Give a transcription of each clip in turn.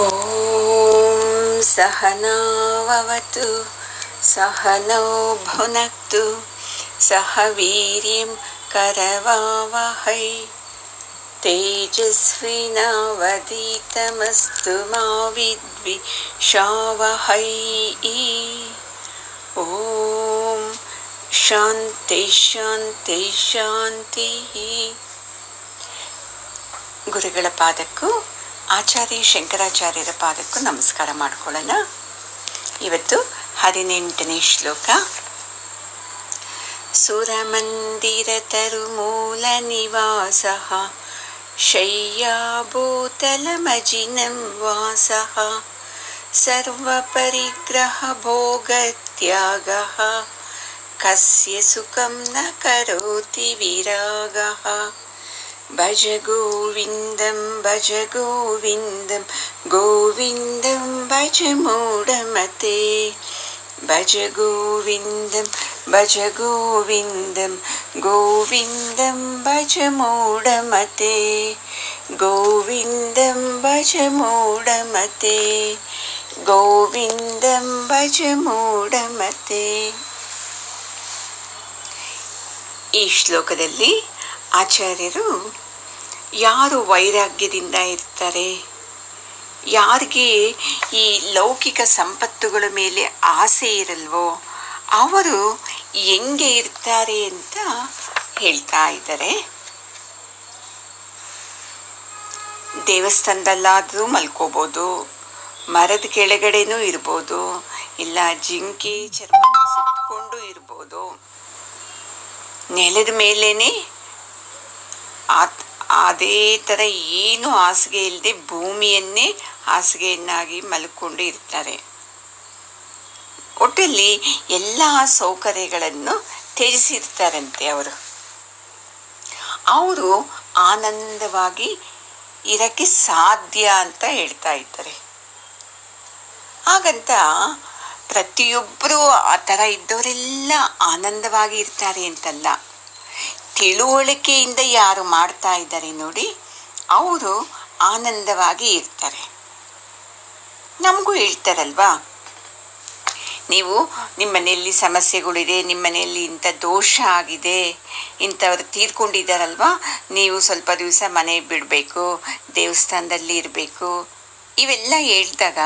ಓಂ ಸಹನಾವವತು ಸಹನೌ ಭುನಕ್ತು ಸಹ ವೀರ್ಯಂ ಕರವಾವಹೈ ತೇಜಸ್ವಿನಾವಧೀತಮಸ್ತು ಮಾ ವಿದ್ವಿಷಾವಹೈ. ಓಂ ಶಾಂತಿ ಶಾಂತಿ ಶಾಂತಿ. ಗುರುಗಳ ಪಾದಕ್ಕೂ ಆಚಾರ್ಯ ಶಂಕರಾಚಾರ್ಯರ ಪಾದಕ್ಕೂ ನಮಸ್ಕಾರ ಮಾಡಿಕೊಳ್ಳೋಣ. ಇವತ್ತು 18ನೇ ಶ್ಲೋಕ. ಸುರಮಂದಿರ ತರುಮೂಲ ನಿವಾಸ ಶಯ್ಯಾಭೂತಲಮಜಿನಂ ವಾಸ ಸರ್ವಪರಿಗ್ರಹ ಭೋಗತ್ಯಾಗ ಕಸ್ಯ ಸುಖಂ ನ ಕರೋತಿ ವಿರಾಗ. ಭಜ ಗೋವಿಂದಂ ಭಜ ಗೋವಿಂದಂ ಗೋವಿಂದಂ ಭಜ ಮೂಢಮತೆ. ಭಜ ಗೋವಿಂದಂ ಭಜ ಗೋವಿಂದಂ ಗೋವಿಂದಂ ಭಜ ಮೂಢಮತೆ. ಗೋವಿಂದಂ ಭಜ ಮೂಢಮತೆ ಗೋವಿಂದಂ ಭಜ ಮೂಢಮತೆ. ಈ ಶ್ಲೋಕದಲ್ಲಿ ಆಚಾರ್ಯರು ಯಾರು ವೈರಾಗ್ಯದಿಂದ ಇರ್ತಾರೆ, ಯಾರಿಗೆ ಈ ಲೌಕಿಕ ಸಂಪತ್ತುಗಳ ಮೇಲೆ ಆಸೆ ಇರಲ್ವೋ ಅವರು ಹೆಂಗೆ ಇರ್ತಾರೆ ಅಂತ ಹೇಳ್ತಾ ಇದ್ದಾರೆ. ದೇವಸ್ಥಾನದಲ್ಲಾದರೂ ಮಲ್ಕೋಬೋದು, ಮರದ ಕೆಳಗಡೆನೂ ಇರ್ಬೋದು, ಇಲ್ಲ ಜಿಂಕೆ ಚರ್ಮ ಸುತ್ತಕೊಂಡು ಇರ್ಬೋದು, ನೆಲದ ಮೇಲೇನೆ ಅದೇ ಥರ ಏನು ಹಾಸಿಗೆ ಇಲ್ಲದೆ ಭೂಮಿಯನ್ನೇ ಹಾಸಿಗೆಯನ್ನಾಗಿ ಮಲ್ಕೊಂಡು ಇರ್ತಾರೆ. ಒಟ್ಟಲ್ಲಿ ಎಲ್ಲ ಸೌಕರ್ಯಗಳನ್ನು ತ್ಯಜಿಸಿರ್ತಾರಂತೆ ಅವರು ಆನಂದವಾಗಿ ಇರಕ್ಕೆ ಸಾಧ್ಯ ಅಂತ ಹೇಳ್ತಾ ಇದ್ದಾರೆ. ಹಾಗಂತ ಪ್ರತಿಯೊಬ್ಬರೂ ಆ ಥರ ಇದ್ದವರೆಲ್ಲ ಆನಂದವಾಗಿ ಇರ್ತಾರೆ ಅಂತಲ್ಲ. ತಿಳುವಳಿಕೆಯಿಂದ ಯಾರು ಮಾಡ್ತಾ ಇದ್ದಾರೆ ನೋಡಿ, ಅವರು ಆನಂದವಾಗಿ ಇರ್ತಾರೆ. ನಮಗೂ ಹೇಳ್ತಾರಲ್ವಾ, ನೀವು ನಿಮ್ಮ ಮನೆಯಲ್ಲಿ ಸಮಸ್ಯೆಗಳಿದೆ, ನಿಮ್ಮ ಮನೆಯಲ್ಲಿ ಇಂಥ ದೋಷ ಆಗಿದೆ, ಇಂಥವ್ರು ತೀರ್ಕೊಂಡಿದ್ದಾರಲ್ವಾ, ನೀವು ಸ್ವಲ್ಪ ದಿವಸ ಮನೆ ಬಿಡಬೇಕು, ದೇವಸ್ಥಾನದಲ್ಲಿ ಇರಬೇಕು, ಇವೆಲ್ಲ ಹೇಳಿದಾಗ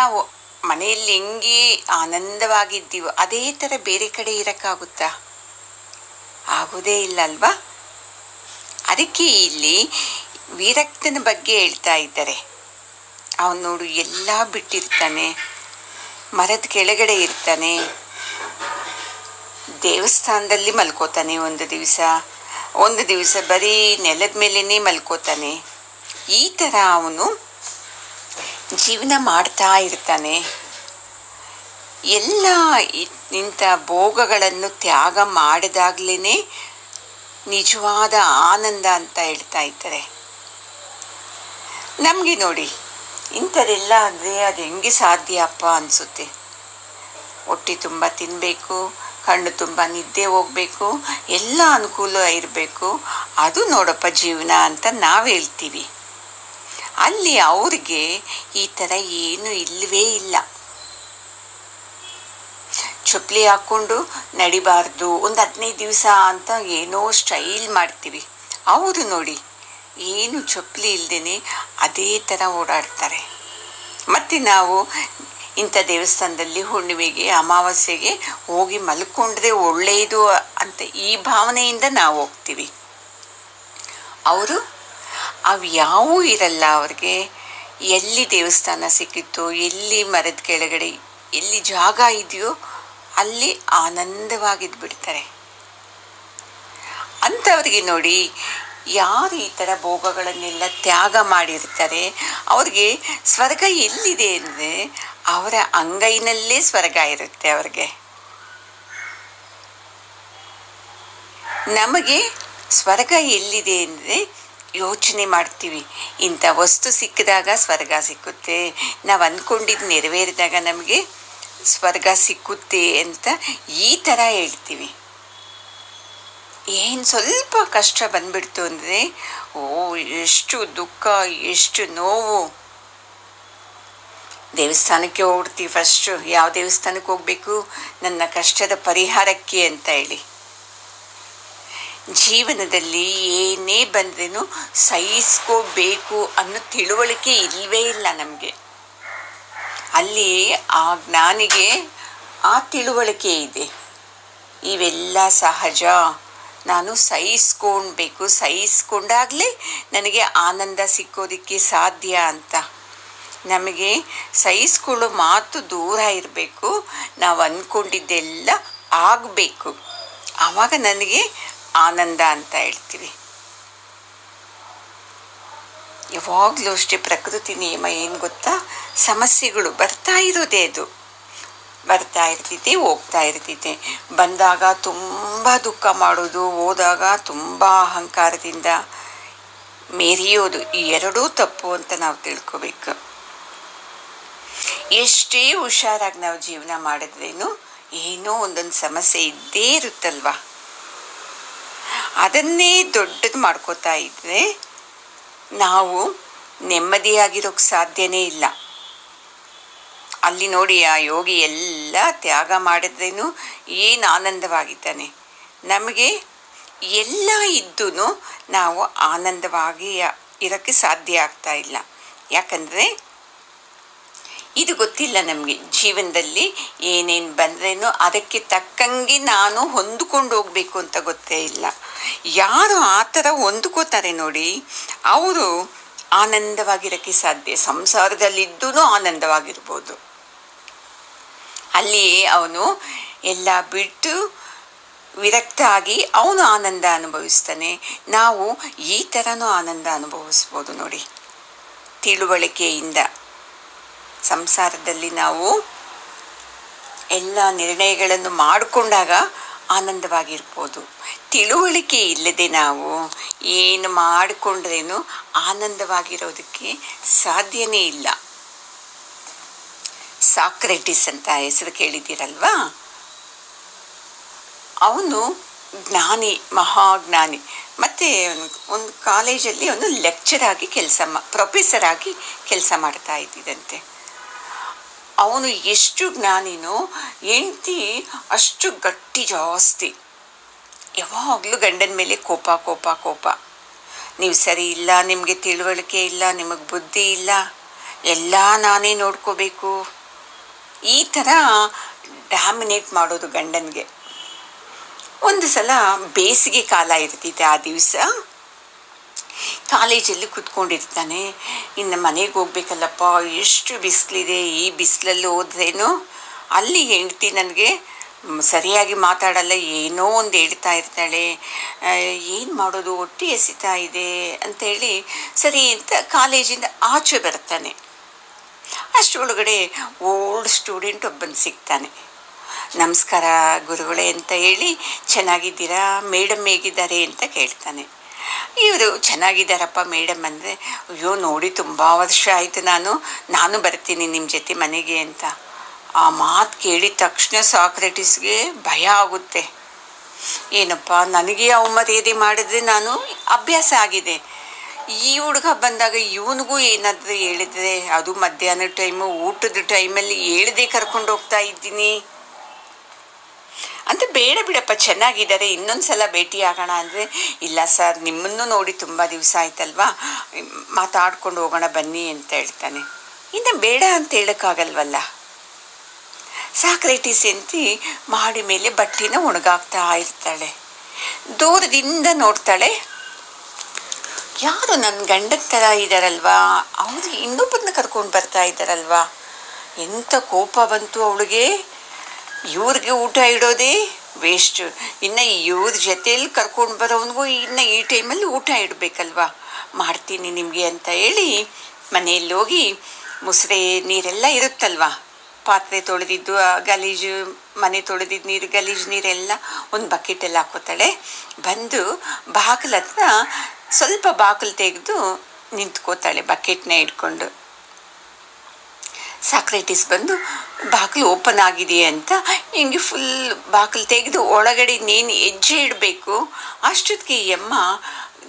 ನಾವು ಮನೆಯಲ್ಲಿ ಹೆಂಗೆ ಆನಂದವಾಗಿದ್ದೀವೋ ಅದೇ ಥರ ಬೇರೆ ಕಡೆ ಇರೋಕ್ಕಾಗುತ್ತಾ? ಆಗೋದೇ ಇಲ್ಲ ಅಲ್ವಾ. ಅದಕ್ಕೆ ಇಲ್ಲಿ ವಿರಕ್ತನ ಬಗ್ಗೆ ಹೇಳ್ತಾ ಇದ್ದಾರೆ. ಅವನು ನೋಡು ಎಲ್ಲ ಬಿಟ್ಟಿರ್ತಾನೆ, ಮರದ ಕೆಳಗಡೆ ಇರ್ತಾನೆ, ದೇವಸ್ಥಾನದಲ್ಲಿ ಮಲ್ಕೋತಾನೆ, ಒಂದು ದಿವಸ ಬರೀ ನೆಲದ ಮೇಲೇ ಮಲ್ಕೋತಾನೆ. ಈ ಥರ ಅವನು ಜೀವನ ಮಾಡ್ತಾ ಇರ್ತಾನೆ. ಎಲ್ಲ ಇಂಥ ಭೋಗಗಳನ್ನು ತ್ಯಾಗ ಮಾಡಿದಾಗಲೇ ನಿಜವಾದ ಆನಂದ ಅಂತ ಹೇಳ್ತಾ ಇದ್ದಾರೆ. ನಮಗೆ ನೋಡಿ ಇಂಥದ್ದೆಲ್ಲ ಅಂದರೆ ಅದು ಹೆಂಗೆ ಸಾಧ್ಯ ಅಪ್ಪ ಅನಿಸುತ್ತೆ. ಹೊಟ್ಟೆ ತುಂಬ ತಿನ್ನಬೇಕು, ಕಣ್ಣು ತುಂಬ ನಿದ್ದೆ ಹೋಗಬೇಕು, ಎಲ್ಲ ಅನುಕೂಲ ಇರಬೇಕು, ಅದು ನೋಡಪ್ಪ ಜೀವನ ಅಂತ ನಾವು ಹೇಳ್ತೀವಿ. ಅಲ್ಲಿ ಅವ್ರಿಗೆ ಈ ಥರ ಏನು ಇಲ್ಲವೇ ಇಲ್ಲ. ಚಪ್ಪಲಿ ಹಾಕ್ಕೊಂಡು ನಡಿಬಾರ್ದು, ಒಂದು 15 ದಿವಸ ಅಂತ ಏನೋ ಸ್ಟೈಲ್ ಮಾಡ್ತೀವಿ. ಅವರು ನೋಡಿ ಏನು ಚಪ್ಪಲಿ ಇಲ್ಲದೇ ಅದೇ ಥರ ಓಡಾಡ್ತಾರೆ. ಮತ್ತು ನಾವು ಇಂಥ ದೇವಸ್ಥಾನದಲ್ಲಿ ಹುಣ್ಣಿಮೆಗೆ ಅಮಾವಾಸ್ಯೆಗೆ ಹೋಗಿ ಮಲ್ಕೊಂಡ್ರೆ ಒಳ್ಳೆಯದು ಅಂತ ಈ ಭಾವನೆಯಿಂದ ನಾವು ಹೋಗ್ತೀವಿ. ಅವರು ಅವು ಯಾವೂ ಇರಲ್ಲ. ಅವ್ರಿಗೆ ಎಲ್ಲಿ ದೇವಸ್ಥಾನ ಸಿಕ್ಕಿತ್ತೋ, ಎಲ್ಲಿ ಮರದ ಕೆಳಗಡೆ ಎಲ್ಲಿ ಜಾಗ ಇದೆಯೋ ಅಲ್ಲಿ ಆನಂದವಾಗಿದ್ಬಿಡ್ತಾರೆ. ಅಂಥವ್ರಿಗೆ ನೋಡಿ, ಯಾರು ಈ ಥರ ಭೋಗಗಳನ್ನೆಲ್ಲ ತ್ಯಾಗ ಮಾಡಿರ್ತಾರೆ ಅವ್ರಿಗೆ ಸ್ವರ್ಗ ಎಲ್ಲಿದೆ ಅಂದರೆ ಅವರ ಅಂಗೈನಲ್ಲೇ ಸ್ವರ್ಗ ಇರುತ್ತೆ ಅವ್ರಿಗೆ. ನಮಗೆ ಸ್ವರ್ಗ ಎಲ್ಲಿದೆ ಅಂದರೆ ಯೋಚನೆ ಮಾಡ್ತೀವಿ, ಇಂಥ ವಸ್ತು ಸಿಕ್ಕಿದಾಗ ಸ್ವರ್ಗ ಸಿಕ್ಕುತ್ತೆ, ನಾವು ಅಂದ್ಕೊಂಡಿದ್ದು ನೆರವೇರಿದಾಗ ನಮಗೆ ಸ್ವರ್ಗ ಸಿಕ್ಕುತ್ತೆ ಅಂತ ಈ ಥರ ಹೇಳ್ತೀವಿ. ಏನು ಸ್ವಲ್ಪ ಕಷ್ಟ ಬಂದ್ಬಿಡ್ತು ಅಂದರೆ ಎಷ್ಟು ದುಃಖ, ಎಷ್ಟು ನೋವು. ದೇವಸ್ಥಾನಕ್ಕೆ ಹೋಗ್ತೀವಿ ಫಸ್ಟು. ಯಾವ ದೇವಸ್ಥಾನಕ್ಕೆ ಹೋಗಬೇಕು? ನನ್ನ ಕಷ್ಟದ ಪರಿಹಾರಕ್ಕೆ ಅಂತ ಹೇಳಿ. ಜೀವನದಲ್ಲಿ ಏನೇ ಬಂದ್ರೂ ಸಹಿಸ್ಕೋಬೇಕು ಅನ್ನೋ ತಿಳುವಳಿಕೆ ಇಲ್ಲವೇ ಇಲ್ಲ ನಮಗೆ. ಅಲ್ಲಿ ಆ ಜ್ಞಾನಿಗೆ ಆ ತಿಳುವಳಿಕೆ ಇದೆ, ಇವೆಲ್ಲ ಸಹಜ, ನಾನು ಸಹಿಸ್ಕೊಳ್ಬೇಕು, ಸಹಿಸ್ಕೊಂಡಾಗಲೇ ನನಗೆ ಆನಂದ ಸಿಕ್ಕೋದಕ್ಕೆ ಸಾಧ್ಯ ಅಂತ. ನಮಗೆ ಸಹಿಸ್ಕೊಳ್ಳೋ ಮಾತು ದೂರ ಇರಬೇಕು, ನಾವು ಅಂದ್ಕೊಂಡಿದ್ದೆಲ್ಲ ಆಗಬೇಕು, ಆವಾಗ ನನಗೆ ಆನಂದ ಅಂತ ಹೇಳ್ತೀವಿ. ಯಾವಾಗಲೂ ಅಷ್ಟೇ ಪ್ರಕೃತಿ ನಿಯಮ ಏನು ಗೊತ್ತಾ, ಸಮಸ್ಯೆಗಳು ಬರ್ತಾ ಇರೋದೇ, ಅದು ಬರ್ತಾ ಇರ್ತೈತೆ, ಹೋಗ್ತಾ ಇರ್ತೈತೆ. ಬಂದಾಗ ತುಂಬ ದುಃಖ ಮಾಡೋದು, ಹೋದಾಗ ತುಂಬ ಅಹಂಕಾರದಿಂದ ಮೆರೆಯೋದು, ಈ ಎರಡೂ ತಪ್ಪು ಅಂತ ನಾವು ತಿಳ್ಕೊಬೇಕು. ಎಷ್ಟೇ ಹುಷಾರಾಗಿ ನಾವು ಜೀವನ ಮಾಡಿದ್ರೇನು ಏನೋ ಒಂದೊಂದು ಸಮಸ್ಯೆ ಇದ್ದೇ ಇರುತ್ತಲ್ವ. ಅದನ್ನೇ ದೊಡ್ಡದು ಮಾಡ್ಕೋತಾ ಇದ್ರೆ ನಾವು ನೆಮ್ಮದಿಯಾಗಿರೋಕ್ಕೆ ಸಾಧ್ಯನೇ ಇಲ್ಲ. ಅಲ್ಲಿ ನೋಡಿ, ಆ ಯೋಗಿ ಎಲ್ಲ ತ್ಯಾಗ ಮಾಡಿದ್ರೇನು ಏನು ಆನಂದವಾಗಿದ್ದಾನೆ. ನಮಗೆ ಎಲ್ಲ ಇದ್ದೂ ನಾವು ಆನಂದವಾಗಿ ಇರೋಕ್ಕೆ ಸಾಧ್ಯ ಆಗ್ತಾ ಇಲ್ಲ. ಯಾಕಂದರೆ ಇದು ಗೊತ್ತಿಲ್ಲ ನಮಗೆ. ಜೀವನದಲ್ಲಿ ಏನೇನು ಬಂದ್ರೇನು ಅದಕ್ಕೆ ತಕ್ಕಂಗೆ ನಾನು ಹೊಂದ್ಕೊಂಡು ಹೋಗಬೇಕು ಅಂತ ಗೊತ್ತೇ ಇಲ್ಲ. ಯಾರು ಆ ಥರ ಹೊಂದ್ಕೋತಾರೆ ನೋಡಿ, ಅವರು ಆನಂದವಾಗಿರೋಕ್ಕೆ ಸಾಧ್ಯ. ಸಂಸಾರದಲ್ಲಿದ್ದೂ ಆನಂದವಾಗಿರ್ಬೋದು. ಅಲ್ಲಿ ಅವನು ಎಲ್ಲ ಬಿಟ್ಟು ವಿರಕ್ತ ಆಗಿ ಅವನು ಆನಂದ ಅನುಭವಿಸ್ತಾನೆ. ನಾವು ಈ ಥರನೂ ಆನಂದ ಅನುಭವಿಸ್ಬೋದು ನೋಡಿ, ತಿಳುವಳಿಕೆಯಿಂದ. ಸಂಸಾರದಲ್ಲಿ ನಾವು ಎಲ್ಲ ನಿರ್ಣಯಗಳನ್ನು ಮಾಡಿಕೊಂಡಾಗ ಆನಂದವಾಗಿರ್ಬೋದು. ತಿಳುವಳಿಕೆ ಇಲ್ಲದೆ ನಾವು ಏನು ಮಾಡಿಕೊಂಡ್ರೇನು ಆನಂದವಾಗಿರೋದಕ್ಕೆ ಸಾಧ್ಯನೇ ಇಲ್ಲ. ಸಾಕ್ರೆಟಿಸ್ ಅಂತ ಹೆಸರು ಕೇಳಿದ್ದೀರಲ್ವಾ? ಅವನು ಜ್ಞಾನಿ, ಮಹಾಜ್ಞಾನಿ. ಮತ್ತು ಒಂದು ಕಾಲೇಜಲ್ಲಿ ಅವನು ಲೆಕ್ಚರ್ ಆಗಿ ಪ್ರೊಫೆಸರ್ ಆಗಿ ಕೆಲಸ ಮಾಡ್ತಾ ಇದ್ದಿದ್ದಂತೆ. ಅವನು ಎಷ್ಟು ಜ್ಞಾನಿನೋ, ಹೆಂಡತಿ ಅಷ್ಟು ಗಟ್ಟಿ ಜಾಸ್ತಿ. ಯಾವಾಗಲೂ ಗಂಡನ ಮೇಲೆ ಕೋಪ ಕೋಪ ಕೋಪ. ನೀವು ಸರಿ ಇಲ್ಲ, ನಿಮಗೆ ತಿಳುವಳಿಕೆ ಇಲ್ಲ, ನಿಮಗೆ ಬುದ್ಧಿ ಇಲ್ಲ, ಎಲ್ಲ ನಾನೇ ನೋಡ್ಕೋಬೇಕು, ಈ ಥರ ಡಾಮಿನೇಟ್ ಮಾಡೋದು ಗಂಡನಿಗೆ. ಒಂದು ಸಲ ಬೇಸಿಗೆ ಕಾಲ ಇರ್ತಿದೆ. ಆ ದಿವಸ ಕಾಲೇಜಲ್ಲಿ ಕೂತ್ಕೊಂಡಿರ್ತಾನೆ. ಇನ್ನು ಮನೆಗೆ ಹೋಗ್ಬೇಕಲ್ಲಪ್ಪ, ಎಷ್ಟು ಬಿಸಿಲಿದೆ, ಈ ಬಿಸಿಲಲ್ಲಿ ಹೋದ್ರೇನು. ಅಲ್ಲಿ ಹೆಂಡ್ತಿ ನನಗೆ ಸರಿಯಾಗಿ ಮಾತಾಡಲ್ಲ, ಏನೋ ಒಂದು ಹೇಳ್ತಾ ಇರ್ತಾಳೆ. ಏನು ಮಾಡೋದು, ಹೊಟ್ಟೆ ಎಸಿತಾ ಇದೆ ಅಂತೇಳಿ ಸರಿ ಅಂತ ಕಾಲೇಜಿಂದ ಆಚೆ ಬರ್ತಾನೆ. ಅಷ್ಟರೊಳಗಡೆ ಓಲ್ಡ್ ಸ್ಟೂಡೆಂಟ್ ಒಬ್ಬನು ಸಿಗ್ತಾನೆ. ನಮಸ್ಕಾರ ಗುರುಗಳೇ ಅಂತ ಹೇಳಿ, ಚೆನ್ನಾಗಿದ್ದೀರಾ ಮೇಡಮ್, ಹೇಗಿದ್ದಾರೆ ಅಂತ ಕೇಳ್ತಾನೆ. ಇವರು ಚೆನ್ನಾಗಿದ್ದಾರಪ್ಪ ಮೇಡಮ್ ಅಂದರೆ, ಅಯ್ಯೋ ನೋಡಿ ತುಂಬ ವರ್ಷ ಆಯಿತು, ನಾನು ಬರ್ತೀನಿ ನಿಮ್ಮ ಜೊತೆ ಮನೆಗೆ ಅಂತ. ಆ ಮಾತು ಕೇಳಿದ ತಕ್ಷಣ ಸಾಕ್ರೆಟಿಸ್ಗೆ ಭಯ ಆಗುತ್ತೆ. ಏನಪ್ಪ, ನನಗೆ ಅವಮರ್ಯಾದೆ ಮಾಡಿದ್ರೆ ನಾನು ಅಭ್ಯಾಸ ಆಗಿದೆ, ಈ ಹುಡುಗ ಬಂದಾಗ ಇವನಿಗೂ ಏನಾದರೂ ಹೇಳಿದ್ರೆ, ಅದು ಮಧ್ಯಾಹ್ನ ಟೈಮು, ಊಟದ ಟೈಮಲ್ಲಿ ಹೇಳ್ದೆ ಕರ್ಕೊಂಡು ಹೋಗ್ತಾ ಇದ್ದೀನಿ ಅಂತ. ಬೇಡ ಬಿಡಪ್ಪ, ಚೆನ್ನಾಗಿದ್ದಾರೆ, ಇನ್ನೊಂದು ಸಲ ಭೇಟಿ ಆಗೋಣ ಅಂದರೆ, ಇಲ್ಲ ಸರ್ ನಿಮ್ಮನ್ನು ನೋಡಿ ತುಂಬ ದಿವಸ ಆಯ್ತಲ್ವಾ, ಮಾತಾಡ್ಕೊಂಡು ಹೋಗೋಣ ಬನ್ನಿ ಅಂತ ಹೇಳ್ತಾನೆ. ಇನ್ನು ಬೇಡ ಅಂತ ಹೇಳೋಕ್ಕಾಗಲ್ವಲ್ಲ. ಸಾಕ್ರೆಟಿಸ್ ಎಂತಿ ಮಾಡಿ ಮೇಲೆ ಬಟ್ಟೆನ ಒಣಗಾಕ್ತಾ ಇರ್ತಾಳೆ. ದೂರದಿಂದ ನೋಡ್ತಾಳೆ, ಯಾರು ನನ್ನ ಗಂಡನ ಥರ ಇದ್ದಾರಲ್ವಾ, ಅವರು ಇನ್ನೊಬ್ಬರನ್ನ ಕರ್ಕೊಂಡು ಬರ್ತಾ ಇದ್ದಾರಲ್ವಾ. ಎಂಥ ಕೋಪ ಬಂತು ಅವಳಿಗೆ. ಇವ್ರಿಗೆ ಊಟ ಇಡೋದೇ ವೇಸ್ಟ್, ಇನ್ನು ಇವ್ರ ಜೊತೆಯಲ್ಲಿ ಕರ್ಕೊಂಡು ಬರೋವನಿಗೂ ಇನ್ನು ಈ ಟೈಮಲ್ಲಿ ಊಟ ಇಡಬೇಕಲ್ವಾ, ಮಾಡ್ತೀನಿ ನಿಮಗೆ ಅಂತ ಹೇಳಿ ಮನೆಯಲ್ಲಿ ಹೋಗಿ ಮುಸುರೆ ನೀರೆಲ್ಲ ಇರುತ್ತಲ್ವ, ಪಾತ್ರೆ ತೊಳೆದಿದ್ದು ಗಲೀಜು, ಮನೆ ತೊಳೆದಿದ್ದು ನೀರು, ಗಲೀಜು ನೀರೆಲ್ಲ ಒಂದು ಬಕೆಟಲ್ಲಿ ಹಾಕೋತಾಳೆ. ಬಂದು ಬಾಗಿಲ ಹತ್ರ ಸ್ವಲ್ಪ ಬಾಗಿಲು ತೆಗೆದು ನಿಂತ್ಕೋತಾಳೆ ಬಕೆಟ್ನ ಇಟ್ಕೊಂಡು. ಸಾಕ್ರೆಟಿಸ್ ಬಂದು ಬಾಗಿಲು ಓಪನ್ ಆಗಿದೆ ಅಂತ ಹಿಂಗೆ ಫುಲ್ ಬಾಗಿಲು ತೆಗೆದು ಒಳಗಡೆ ನೀನು ಹೆಜ್ಜೆ ಇಡಬೇಕು. ಅಷ್ಟೊತ್ತಿಗೆ ಈ ಅಮ್ಮ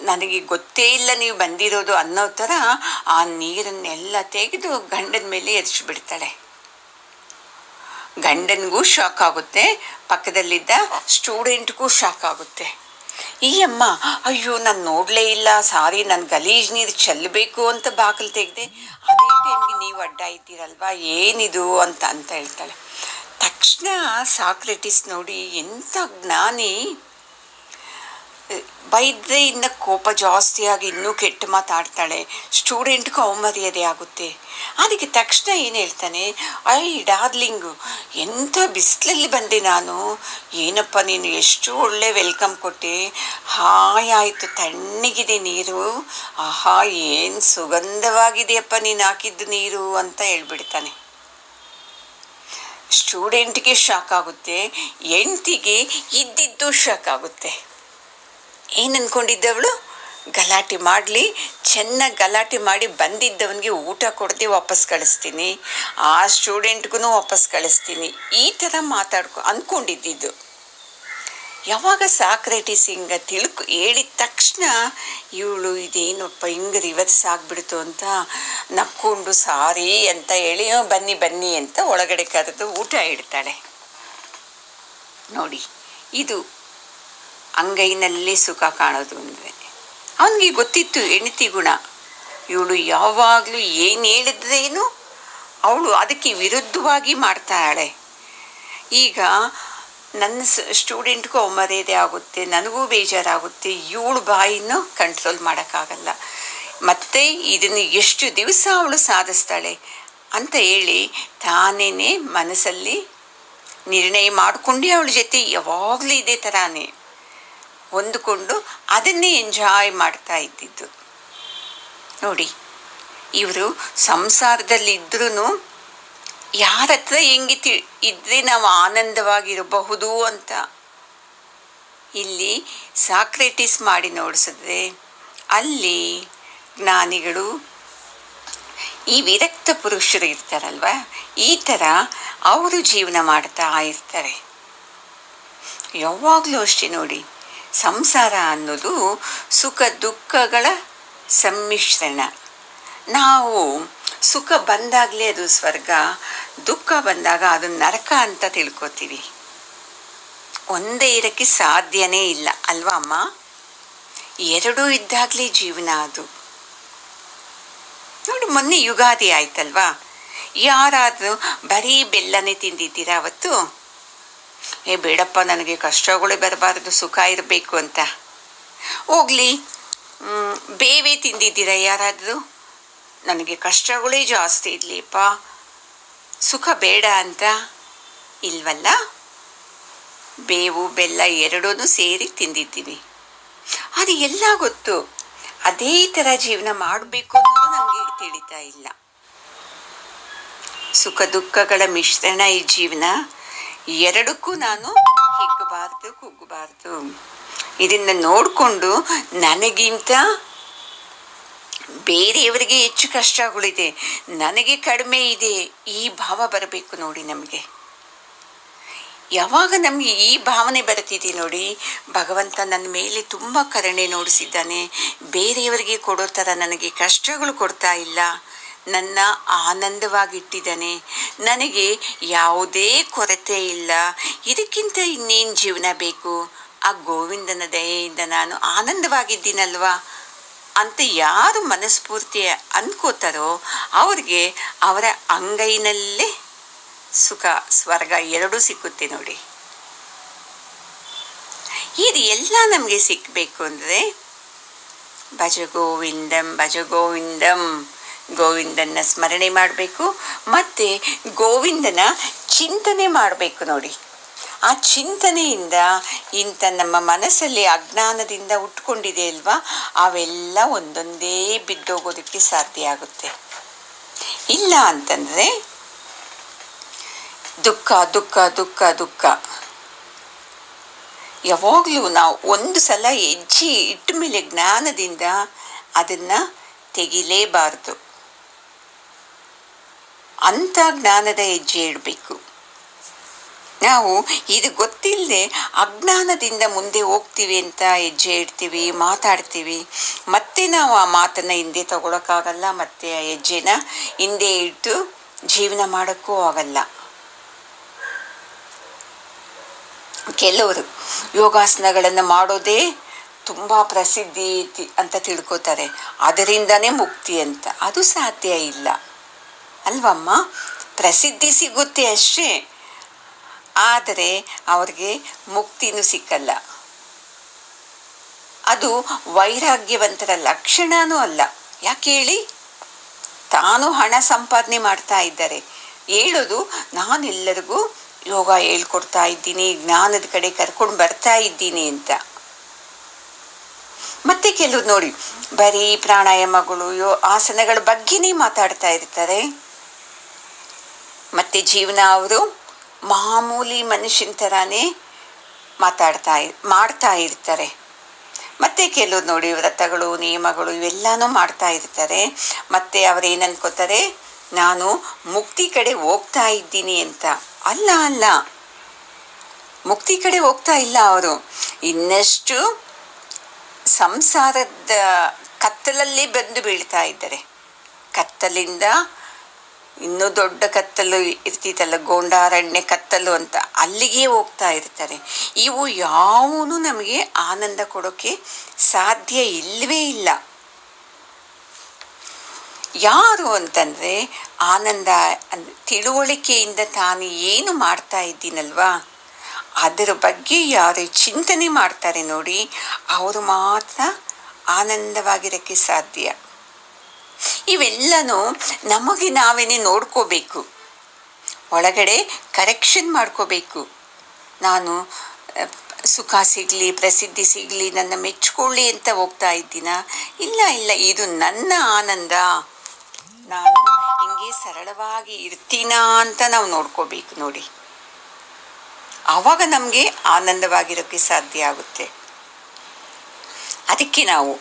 ನನಗೆ ಗೊತ್ತೇ ಇಲ್ಲ ನೀವು ಬಂದಿರೋದು ಅನ್ನೋ ಥರ ಆ ನೀರನ್ನೆಲ್ಲ ತೆಗೆದು ಗಂಡನ ಮೇಲೆ ಎರ್ಚಿಬಿಡ್ತಾಳೆ. ಗಂಡನಿಗೂ ಶಾಕ್ ಆಗುತ್ತೆ, ಪಕ್ಕದಲ್ಲಿದ್ದ ಸ್ಟೂಡೆಂಟ್ಗೂ ಶಾಕ್ ಆಗುತ್ತೆ. ಈ ಅಮ್ಮ, ಅಯ್ಯೋ ನಾನು ನೋಡಲೇ ಇಲ್ಲ, ಸಾರಿ, ನಾನು ಗಲೀಜು ನೀರು ಚೆಲ್ಲಬೇಕು ಅಂತ ಬಾಗಿಲು ತೆಗೆದೆ, ಅದೇ ಟೈಮ್ಗೆ ನೀವು ಅಡ್ಡ ಇದ್ದೀರಲ್ವಾ, ಏನಿದು ಅಂತ ಅಂತ ಹೇಳ್ತಾಳೆ. ತಕ್ಷಣ ಸಾಕ್ರೆಟಿಸ್ ನೋಡಿ ಎಂಥ ಜ್ಞಾನಿ, ಬೈದ್ರೆ ಇನ್ನು ಕೋಪ ಜಾಸ್ತಿಯಾಗಿ ಇನ್ನೂ ಕೆಟ್ಟ ಮಾತಾಡ್ತಾಳೆ, ಸ್ಟೂಡೆಂಟ್ಗೂ ಅವಮರ್ಯಾದೆ ಆಗುತ್ತೆ. ಅದಕ್ಕೆ ತಕ್ಷಣ ಏನು ಹೇಳ್ತಾನೆ, ಐ ಡಾರ್ಲಿಂಗು, ಎಂಥ ಬಿಸಿಲಲ್ಲಿ ಬಂದೆ ನಾನು, ಏನಪ್ಪ ನೀನು ಎಷ್ಟು ಒಳ್ಳೆ ವೆಲ್ಕಮ್ ಕೊಟ್ಟೆ, ಹಾಯ್ ಆಯಿತು, ತಣ್ಣಗಿದೆ ನೀರು, ಆಹಾ ಏನು ಸುಗಂಧವಾಗಿದೆಯಪ್ಪ ನೀನು ಹಾಕಿದ್ದು ನೀರು ಅಂತ ಹೇಳ್ಬಿಡ್ತಾನೆ. ಸ್ಟೂಡೆಂಟ್ಗೆ ಶಾಕ್ ಆಗುತ್ತೆ, ಹೆಂಡ್ತಿಗೆ ಇದ್ದಿದ್ದು ಶಾಕ್ ಆಗುತ್ತೆ. ಏನು ಅಂದ್ಕೊಂಡಿದ್ದವಳು, ಗಲಾಟೆ ಮಾಡಲಿ, ಚೆನ್ನಾಗಿ ಗಲಾಟೆ ಮಾಡಿ ಬಂದಿದ್ದವನಿಗೆ ಊಟ ಕೊಡದೆ ವಾಪಸ್ ಕಳಿಸ್ತೀನಿ, ಆ ಸ್ಟೂಡೆಂಟ್ಗೂ ವಾಪಸ್ ಕಳಿಸ್ತೀನಿ, ಈ ಥರ ಅಂದ್ಕೊಂಡಿದ್ದಿದ್ದು. ಯಾವಾಗ ಸಾಕ್ರೆಟಿಸ್ ಹಿಂಗೆ ಹೇಳಿದ ತಕ್ಷಣ ಇವಳು ಇದೇನಪ್ಪ ಹಿಂಗೆ ರಿವರ್ಸ್ ಆಗಿಬಿಡ್ತು ಅಂತ ನಕ್ಕೊಂಡು ಸಾರಿ ಅಂತ ಹೇಳಿ ಬನ್ನಿ ಬನ್ನಿ ಅಂತ ಒಳಗಡೆ ಕರೆದು ಊಟ ಇಡ್ತಾಳೆ. ನೋಡಿ, ಇದು ಅಂಗೈನಲ್ಲಿ ಸುಖ ಕಾಣೋದು ಅಂದರೆ. ಅವನಿಗೆ ಗೊತ್ತಿತ್ತು ಹೆಂಡತಿ ಗುಣ, ಇವಳು ಯಾವಾಗಲೂ ಏನು ಹೇಳಿದ್ರೇನು ಅವಳು ಅದಕ್ಕೆ ವಿರುದ್ಧವಾಗಿ ಮಾಡ್ತಾಳೆ. ಈಗ ನನ್ನ ಸ್ಟೂಡೆಂಟ್ಗೂ ಅವಮರ್ಯಾದೆ ಆಗುತ್ತೆ, ನನಗೂ ಬೇಜಾರಾಗುತ್ತೆ, ಇವಳು ಬಾಯಿನೂ ಕಂಟ್ರೋಲ್ ಮಾಡೋಕ್ಕಾಗಲ್ಲ, ಮತ್ತು ಇದನ್ನು ಎಷ್ಟು ದಿವಸ ಅವಳು ಸಾಧಿಸ್ತಾಳೆ ಅಂತ ಹೇಳಿ ತಾನೇ ಮನಸ್ಸಲ್ಲಿ ನಿರ್ಣಯ ಮಾಡಿಕೊಂಡೇ ಅವಳ ಜೊತೆ ಯಾವಾಗಲೂ ಇದೇ ಥರನೇ ಹೊಂದಿಕೊಂಡು ಅದನ್ನೇ ಎಂಜಾಯ್ ಮಾಡ್ತಾ ಇದ್ದಿದ್ದು. ನೋಡಿ, ಇವರು ಸಂಸಾರದಲ್ಲಿ ಇದ್ರೂ ಯಾರ ಹತ್ರ ಹೆಂಗೆ ಇದ್ದರೆ ನಾವು ಆನಂದವಾಗಿರಬಹುದು ಅಂತ ಇಲ್ಲಿ ಸಾಕ್ರೆಟಿಸ್ ಮಾಡಿ ನೋಡಿಸಿದ್ರೆ, ಅಲ್ಲಿ ಜ್ಞಾನಿಗಳು, ಈ ವಿರಕ್ತ ಪುರುಷರು ಇರ್ತಾರಲ್ವ, ಈ ಥರ ಅವರು ಜೀವನ ಮಾಡ್ತಾ ಇರ್ತಾರೆ. ಯಾವಾಗಲೂ ಅಷ್ಟೇ ನೋಡಿ, ಸಂಸಾರ ಅನ್ನೋದು ಸುಖ ದುಃಖಗಳ ಸಮ್ಮಿಶ್ರಣ. ನಾವು ಸುಖ ಬಂದಾಗಲೇ ಅದು ಸ್ವರ್ಗ, ದುಃಖ ಬಂದಾಗ ಅದು ನರಕ ಅಂತ ತಿಳ್ಕೊತೀವಿ. ಒಂದೇ ಇರೋಕ್ಕೆ ಸಾಧ್ಯನೇ ಇಲ್ಲ ಅಲ್ವಾ ಅಮ್ಮ? ಎರಡೂ ಇದ್ದಾಗಲೇ ಜೀವನ ಅದು. ನೋಡಿ, ಮೊನ್ನೆ ಯುಗಾದಿ ಆಯ್ತಲ್ವಾ, ಯಾರಾದರೂ ಬರೀ ಬೆಲ್ಲನೇ ತಿಂದಿದ್ದೀರಾ ಅವತ್ತು? ಬೇಡಪ್ಪ, ನನಗೆ ಕಷ್ಟಗಳೇ ಬರಬಾರ್ದು, ಸುಖ ಇರಬೇಕು ಅಂತ. ಹೋಗಲಿ, ಬೇವೇ ತಿಂದಿದ್ದೀರಾ ಯಾರಾದರೂ? ನನಗೆ ಕಷ್ಟಗಳೇ ಜಾಸ್ತಿ ಇರಲಿಪ್ಪ, ಸುಖ ಬೇಡ ಅಂತ. ಇಲ್ವಲ್ಲ, ಬೇವು ಬೆಲ್ಲ ಎರಡೂ ಸೇರಿ ತಿಂದಿದ್ದೀವಿ. ಅದು ಎಲ್ಲ ಗೊತ್ತು, ಅದೇ ಥರ ಜೀವನ ಮಾಡಬೇಕು ಅನ್ನೋದು ನಮಗೆ ತಿಳಿತಾ ಇಲ್ಲ. ಸುಖ ದುಃಖಗಳ ಮಿಶ್ರಣ ಈ ಜೀವನ. ಎರಡಕ್ಕೂ ನಾನು ಹಿಗ್ಗಬಾರ್ದು, ಕುಗ್ಗಬಾರ್ದು. ಇದನ್ನು ನೋಡಿಕೊಂಡು ನನಗಿಂತ ಬೇರೆಯವರಿಗೆ ಹೆಚ್ಚು ಕಷ್ಟಗಳಿದೆ, ನನಗೆ ಕಡಿಮೆ ಇದೆ, ಈ ಭಾವ ಬರಬೇಕು ನೋಡಿ ನಮಗೆ. ಯಾವಾಗ ನಮಗೆ ಈ ಭಾವನೆ ಬರ್ತಿದೆ ನೋಡಿ, ಭಗವಂತ ನನ್ನ ಮೇಲೆ ತುಂಬ ಕರುಣೆ ನೋಡಿಸಿದ್ದಾನೆ, ಬೇರೆಯವರಿಗೆ ಕೊಡೋ ಥರ ನನಗೆ ಕಷ್ಟಗಳು ಕೊಡ್ತಾ ಇಲ್ಲ, ನನ್ನ ಆನಂದವಾಗಿಟ್ಟಿದ್ದಾನೆ, ನನಗೆ ಯಾವುದೇ ಕೊರತೆ ಇಲ್ಲ, ಇದಕ್ಕಿಂತ ಇನ್ನೇನು ಜೀವನ ಬೇಕು, ಆ ಗೋವಿಂದನ ದಯೆಯಿಂದ ನಾನು ಆನಂದವಾಗಿದ್ದೀನಲ್ವಾ ಅಂತ ಯಾರು ಮನಸ್ಫೂರ್ತಿ ಅಂದ್ಕೋತಾರೋ ಅವ್ರಿಗೆ ಅವರ ಅಂಗೈನಲ್ಲೇ ಸುಖ ಸ್ವರ್ಗ ಎರಡೂ ಸಿಕ್ಕುತ್ತೆ ನೋಡಿ. ಇದು ಎಲ್ಲ ನಮಗೆ ಸಿಕ್ಕಬೇಕು ಅಂದರೆ ಭಜ ಗೋವಿಂದಂ ಭಜ ಗೋವಿಂದಂ, ಗೋವಿಂದನ ಸ್ಮರಣೆ ಮಾಡಬೇಕು, ಮತ್ತು ಗೋವಿಂದನ ಚಿಂತನೆ ಮಾಡಬೇಕು ನೋಡಿ. ಆ ಚಿಂತನೆಯಿಂದ ಇಂಥ ನಮ್ಮ ಮನಸ್ಸಲ್ಲಿ ಅಜ್ಞಾನದಿಂದ ಉಟ್ಕೊಂಡಿದೆ ಅಲ್ವಾ, ಅವೆಲ್ಲ ಒಂದೊಂದೇ ಬಿದ್ದೋಗೋದಕ್ಕೆ ಸಾಧ್ಯ ಆಗುತ್ತೆ. ಇಲ್ಲ ಅಂತಂದರೆ ದುಃಖ ದುಃಖ ದುಃಖ ದುಃಖ. ಯಾವಾಗಲೂ ನಾವು ಒಂದು ಸಲ ಹೆಜ್ಜೆ ಇಟ್ಟ ಮೇಲೆ ಜ್ಞಾನದಿಂದ ಅದನ್ನು ತೆಗಿಲೇಬಾರ್ದು. ಅಂಥ ಜ್ಞಾನದ ಹೆಜ್ಜೆ ಇಡಬೇಕು. ನಾವು ಇದು ಗೊತ್ತಿಲ್ಲದೆ ಅಜ್ಞಾನದಿಂದ ಮುಂದೆ ಹೋಗ್ತೀವಿ ಅಂತ ಹೆಜ್ಜೆ ಇಡ್ತೀವಿ, ಮಾತಾಡ್ತೀವಿ. ಮತ್ತೆ ನಾವು ಆ ಮಾತನ್ನು ಹಿಂದೆ ತಗೊಳಕ್ಕಾಗಲ್ಲ, ಮತ್ತೆ ಆ ಹೆಜ್ಜೆನ ಹಿಂದೆ ಇಟ್ಟು ಜೀವನ ಮಾಡೋಕ್ಕೂ ಆಗಲ್ಲ. ಕೆಲವರು ಯೋಗಾಸನಗಳನ್ನು ಮಾಡೋದೇ ತುಂಬ ಪ್ರಸಿದ್ಧಿ ಅಂತ ತಿಳ್ಕೊತಾರೆ, ಅದರಿಂದನೇ ಮುಕ್ತಿ ಅಂತ. ಅದು ಸಾಧ್ಯ ಇಲ್ಲ ಅಲ್ವಮ್ಮ. ಪ್ರಸಿದ್ಧಿ ಸಿಗುತ್ತೆ ಅಷ್ಟೇ, ಆದರೆ ಅವ್ರಿಗೆ ಮುಕ್ತಿನೂ ಸಿಕ್ಕಲ್ಲ. ಅದು ವೈರಾಗ್ಯವಂತರ ಲಕ್ಷಣನೂ ಅಲ್ಲ. ಯಾಕೆ ಹೇಳಿ? ತಾನು ಹಣ ಸಂಪಾದನೆ ಮಾಡ್ತಾ ಇದ್ದಾರೆ, ಹೇಳೋದು ನಾನೆಲ್ಲರಿಗೂ ಯೋಗ ಹೇಳ್ಕೊಡ್ತಾ ಇದ್ದೀನಿ, ಜ್ಞಾನದ ಕಡೆ ಕರ್ಕೊಂಡು ಬರ್ತಾ ಇದ್ದೀನಿ ಅಂತ. ಮತ್ತೆ ಕೆಲವು ನೋಡಿ ಬರೀ ಪ್ರಾಣಾಯಾಮಗಳು, ಆಸನಗಳ ಬಗ್ಗೆನೇ ಮಾತಾಡ್ತಾ ಇರ್ತಾರೆ. ಮತ್ತೆ ಜೀವನ ಅವರು ಮಾಮೂಲಿ ಮನುಷ್ಯನ ಥರಾನೇ ಮಾಡ್ತಾ ಇರ್ತಾರೆ. ಮತ್ತೆ ಕೆಲವ್ರು ನೋಡಿ ವ್ರತಗಳು, ನಿಯಮಗಳು ಇವೆಲ್ಲನೂ ಮಾಡ್ತಾ ಇರ್ತಾರೆ. ಮತ್ತೆ ಅವರೇನು ಅನ್ಕೋತಾರೆ, ನಾನು ಮುಕ್ತಿ ಕಡೆ ಹೋಗ್ತಾ ಇದ್ದೀನಿ ಅಂತ. ಅಲ್ಲ ಅಲ್ಲ, ಮುಕ್ತಿ ಕಡೆ ಹೋಗ್ತಾ ಇಲ್ಲ ಅವರು. ಇನ್ನಷ್ಟು ಸಂಸಾರದ ಕತ್ತಲಲ್ಲಿ ಬಂದು ಬೀಳ್ತಾ ಇದ್ದಾರೆ. ಕತ್ತಲಿಂದ ಇನ್ನೂ ದೊಡ್ಡ ಕತ್ತಲು ಇರ್ತಿತ್ತಲ್ಲ, ಗೋಂಡಾರಣ್ಯ ಕತ್ತಲು ಅಂತ, ಅಲ್ಲಿಗೆ ಹೋಗ್ತಾ ಇರ್ತಾರೆ. ಇವು ಯಾವೂ ನಮಗೆ ಆನಂದ ಕೊಡೋಕ್ಕೆ ಸಾಧ್ಯ ಇಲ್ಲವೇ ಇಲ್ಲ. ಯಾರು ಅಂತಂದರೆ ಆನಂದ ತಿಳುವಳಿಕೆಯಿಂದ ತಾನು ಏನು ಮಾಡ್ತಾ ಇದ್ದೀನಲ್ವಾ ಅದರ ಬಗ್ಗೆ ಯಾರು ಚಿಂತನೆ ಮಾಡ್ತಾರೆ ನೋಡಿ, ಅವರು ಮಾತ್ರ ಆನಂದವಾಗಿರೋಕ್ಕೆ ಸಾಧ್ಯ. ಇವೆಲ್ಲನೂ ನಮಗೆ ನಾವೇನೇ ನೋಡ್ಕೋಬೇಕು, ಒಳಗಡೆ ಕರೆಕ್ಷನ್ ಮಾಡ್ಕೋಬೇಕು. ನಾನು ಸುಖ ಸಿಗಲಿ, ಪ್ರಸಿದ್ಧಿ ಸಿಗಲಿ, ನನ್ನ ಮೆಚ್ಕೊಳ್ಳಿ ಅಂತ ಹೋಗ್ತಾ ಇದ್ದೀನ? ಇಲ್ಲ ಇಲ್ಲ, ಇದು ನನ್ನ ಆನಂದ, ನಾನು ಹಿಂಗೆ ಸರಳವಾಗಿ ಇರ್ತೀನಾ ಅಂತ ನಾವು ನೋಡ್ಕೋಬೇಕು ನೋಡಿ. ಆವಾಗ ನಮಗೆ ಆನಂದವಾಗಿರೋಕ್ಕೆ ಸಾಧ್ಯ ಆಗುತ್ತೆ. ಅದಕ್ಕೆ ನಾವು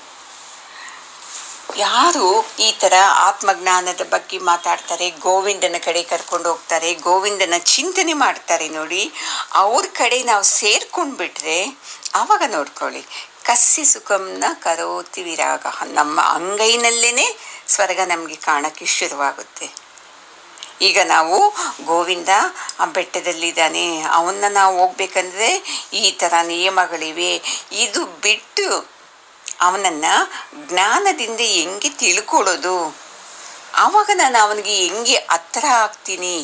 ಯಾರು ಈ ಥರ ಆತ್ಮಜ್ಞಾನದ ಬಗ್ಗೆ ಮಾತಾಡ್ತಾರೆ, ಗೋವಿಂದನ ಕಡೆ ಕರ್ಕೊಂಡು ಹೋಗ್ತಾರೆ, ಗೋವಿಂದನ ಚಿಂತನೆ ಮಾಡ್ತಾರೆ ನೋಡಿ, ಅವ್ರ ಕಡೆ ನಾವು ಸೇರ್ಕೊಂಡ್ಬಿಟ್ರೆ ಆವಾಗ ನೋಡ್ಕೊಳ್ಳಿ, ಕಸ್ಯ ಸುಖಂನ ಕರೋತಿ ವಿರಾಗ, ನಮ್ಮ ಅಂಗೈನಲ್ಲೇ ಸ್ವರ್ಗ ನಮಗೆ ಕಾಣೋಕ್ಕೆ ಶುರುವಾಗುತ್ತೆ. ಈಗ ನಾವು ಗೋವಿಂದ ಆ ಬೆಟ್ಟದಲ್ಲಿದ್ದಾನೆ, ಅವನ್ನ ನಾವು ಹೋಗ್ಬೇಕಂದ್ರೆ ಈ ಥರ ನಿಯಮಗಳಿವೆ, ಇದು ಬಿಟ್ಟು ಅವನನ್ನು ಜ್ಞಾನದಿಂದ ಹೆಂಗೆ ತಿಳ್ಕೊಳ್ಳೋದು, ಆವಾಗ ನಾನು ಅವನಿಗೆ ಹೆಂಗೆ ಹತ್ರ ಆಗ್ತೀನಿ,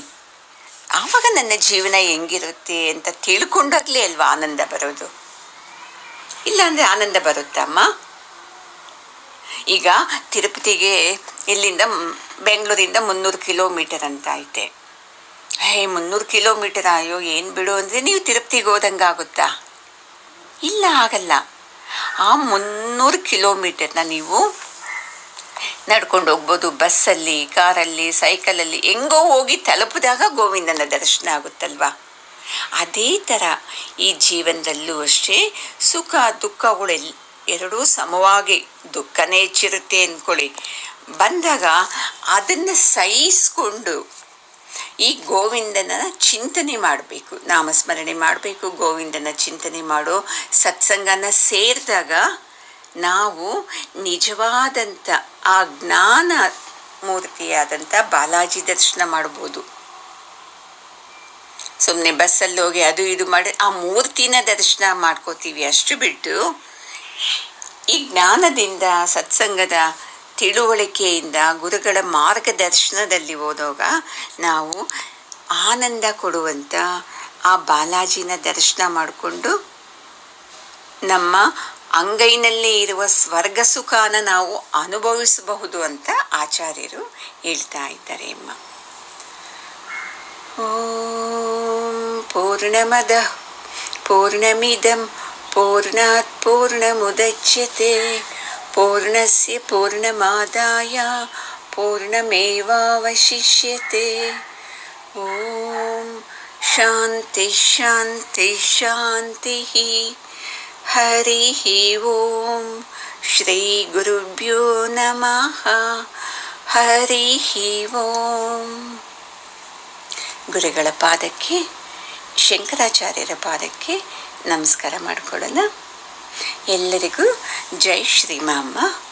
ಆವಾಗ ನನ್ನ ಜೀವನ ಹೆಂಗಿರುತ್ತೆ ಅಂತ ತಿಳ್ಕೊಂಡಾಗಲೇ ಅಲ್ವಾ ಆನಂದ ಬರೋದು. ಇಲ್ಲಾಂದರೆ ಆನಂದ ಬರುತ್ತಮ್ಮ? ಈಗ ತಿರುಪತಿಗೆ ಇಲ್ಲಿಂದ ಬೆಂಗಳೂರಿಂದ 300 ಕಿಲೋಮೀಟರ್ ಅಂತ ಐತೆ. 300 ಕಿಲೋಮೀಟರ್ ಅಯ್ಯೋ ಏನು ಬಿಡು ಅಂದರೆ ನೀವು ತಿರುಪತಿಗೆ ಹೋದಂಗೆ ಆಗುತ್ತಾ? ಇಲ್ಲ, ಆಗಲ್ಲ. ಆ 300 ಕಿಲೋಮೀಟರ್ನ ನೀವು ನಡ್ಕೊಂಡು ಹೋಗ್ಬೋದು, ಬಸ್ಸಲ್ಲಿ, ಕಾರಲ್ಲಿ, ಸೈಕಲಲ್ಲಿ, ಹೆಂಗೋ ಹೋಗಿ ತಲುಪಿದಾಗ ಗೋವಿಂದನ ದರ್ಶನ ಆಗುತ್ತಲ್ವಾ. ಅದೇ ಥರ ಈ ಜೀವನದಲ್ಲೂ ಅಷ್ಟೇ ಸುಖ ದುಃಖಗಳೆಲ್ಲ ಎರಡೂ ಸಮವಾಗಿ, ದುಃಖನೇ ಹೆಚ್ಚಿರುತ್ತೆ ಅಂದ್ಕೊಳ್ಳಿ, ಬಂದಾಗ ಅದನ್ನು ಸಹಿಸ್ಕೊಂಡು ಈ ಗೋವಿಂದನ ಚಿಂತನೆ ಮಾಡಬೇಕು, ನಾಮಸ್ಮರಣೆ ಮಾಡಬೇಕು, ಗೋವಿಂದನ ಚಿಂತನೆ ಮಾಡೋ ಸತ್ಸಂಗನ ಸೇರಿದಾಗ ನಾವು ನಿಜವಾದಂಥ ಆ ಜ್ಞಾನ ಮೂರ್ತಿಯಾದಂಥ ಬಾಲಾಜಿ ದರ್ಶನ ಮಾಡ್ಬೋದು. ಸುಮ್ಮನೆ ಬಸ್ಸಲ್ಲಿ ಹೋಗಿ ಅದು ಇದು ಮಾಡಿ ಆ ಮೂರ್ತಿನ ದರ್ಶನ ಮಾಡ್ಕೋತೀವಿ, ಅಷ್ಟು ಬಿಟ್ಟು ಈ ಜ್ಞಾನದಿಂದ, ಸತ್ಸಂಗದ ತಿಳುವಳಿಕೆಯಿಂದ, ಗುರುಗಳ ಮಾರ್ಗದರ್ಶನದಲ್ಲಿ ಹೋದಾಗ ನಾವು ಆನಂದ ಕೊಡುವಂಥ ಆ ಬಾಲಾಜಿನ ದರ್ಶನ ಮಾಡಿಕೊಂಡು ನಮ್ಮ ಅಂಗೈನಲ್ಲೇ ಇರುವ ಸ್ವರ್ಗ ಸುಖಾನ ನಾವು ಅನುಭವಿಸಬಹುದು ಅಂತ ಆಚಾರ್ಯರು ಹೇಳ್ತಾ ಇದ್ದಾರೆ ಅಮ್ಮ. ಓಂ ಪೂರ್ಣಮದ ಪೂರ್ಣಮಿದಂ ಪೂರ್ಣಾತ್ ಪೂರ್ಣಮುದಚ್ಯತೆ ಪೂರ್ಣಸ್ಯ ಪೂರ್ಣಮಾದಾಯ ಪೂರ್ಣಮೇವಾವಶಿಷ್ಯತೆ. ಓಂ ಶಾಂತಿ ಶಾಂತಿ ಶಾಂತಿ. ಹರಿ ಓಂ ಶ್ರೀ ಗುರುಭ್ಯೋ ನಮಃ. ಹರಿ ಓಂ. ಗುರುಗಳ ಪಾದಕ್ಕೆ ಶಂಕರಾಚಾರ್ಯರ ಪಾದಕ್ಕೆ ನಮಸ್ಕಾರ ಮಾಡಿಕೊಳ್ಳೋಣ. ಎಲ್ಲರಿಗೂ ಜೈ ಶ್ರೀಮಾಮ್ಮ.